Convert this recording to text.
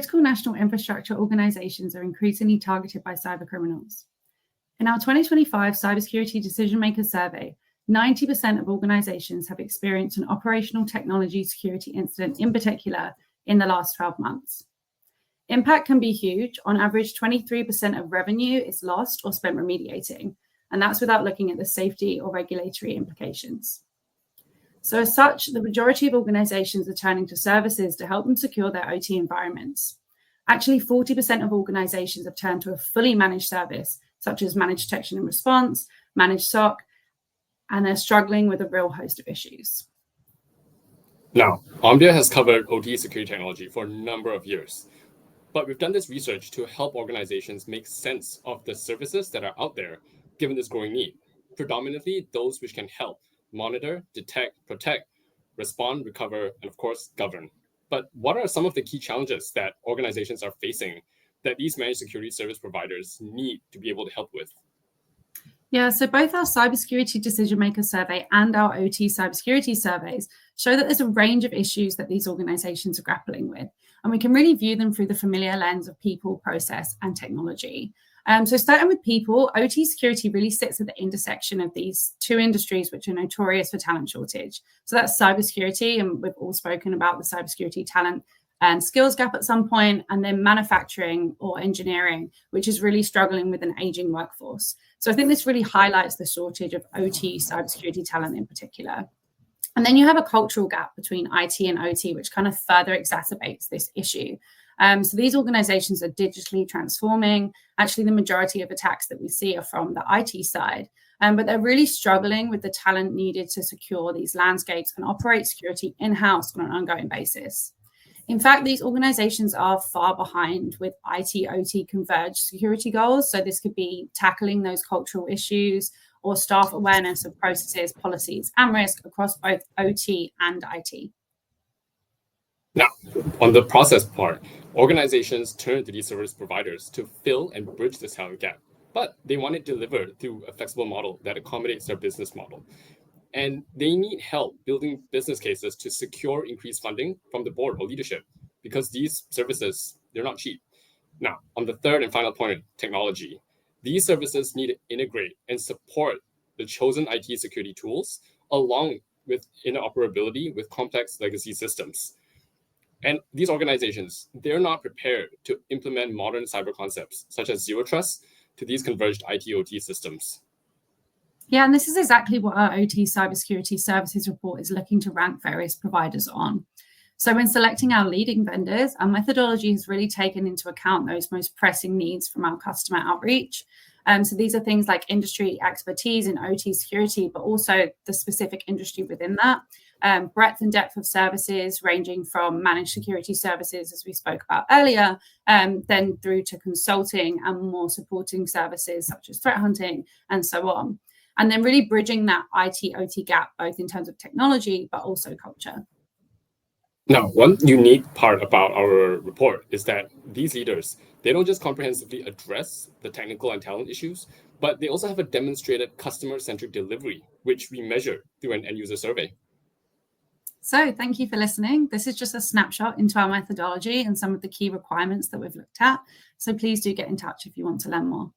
critical national infrastructure organizations are increasingly targeted by cybercriminals. In our 2025 Cybersecurity Decision Maker Survey, 90% of organizations have experienced an operational technology security incident in particular in the last 12 months. Impact can be huge. On average, 23% of revenue is lost or spent remediating, and that's without looking at the safety or regulatory implications. So as such, the majority of organizations are turning to services to help them secure their OT environments. Actually, 40% of organizations have turned to a fully managed service, such as managed detection and response, managed SOC, and they're struggling with a real host of issues. Now, Omdia has covered OT security technology for a number of years, but we've done this research to help organizations make sense of the services that are out there, given this growing need, predominantly those which can help monitor, detect, protect, respond, recover, and of course, govern. But what are some of the key challenges that organizations are facing that these managed security service providers need to be able to help with? Yeah, so both our Cybersecurity Decision Maker Survey and our OT Cybersecurity surveys show that there's a range of issues that these organizations are grappling with, and we can really view them through the familiar lens of people, process, and technology. So starting with people, OT security really sits at the intersection of these two industries, which are notorious for talent shortage. So that's cybersecurity, and we've all spoken about the cybersecurity talent and skills gap at some point, and then manufacturing or engineering, which is really struggling with an aging workforce. So I think this really highlights the shortage of OT cybersecurity talent in particular. And then you have a cultural gap between IT and OT, which kind of further exacerbates this issue. So these organizations are digitally transforming. Actually, the majority of attacks that we see are from the IT side, but they're really struggling with the talent needed to secure these landscapes and operate security in-house on an ongoing basis. In fact, these organizations are far behind with IT-OT converged security goals. So this could be tackling those cultural issues or staff awareness of processes, policies, and risk across both OT and IT. Now, on the process part, organizations turn to these service providers to fill and bridge this talent gap, but they want it delivered through a flexible model that accommodates their business model. And they need help building business cases to secure increased funding from the board or leadership, because these services, they're not cheap. Now, on the third and final point, technology, these services need to integrate and support the chosen IT security tools along with interoperability with complex legacy systems. And these organizations, they're not prepared to implement modern cyber concepts such as zero trust to these converged IT-OT systems. Yeah, and this is exactly what our OT Cybersecurity Services report is looking to rank various providers on. So when selecting our leading vendors, our methodology has really taken into account those most pressing needs from our customer outreach. So these are things like industry expertise in OT security, but also the specific industry within that. Breadth and depth of services ranging from managed security services, as we spoke about earlier, then through to consulting and more supporting services such as threat hunting and so on. And then really bridging that IT-OT gap, both in terms of technology, but also culture. Now, one unique part about our report is that these leaders, they don't just comprehensively address the technical and talent issues, but they also have a demonstrated customer-centric delivery, which we measure through an end-user survey. So thank you for listening. This is just a snapshot into our methodology and some of the key requirements that we've looked at. So please do get in touch if you want to learn more.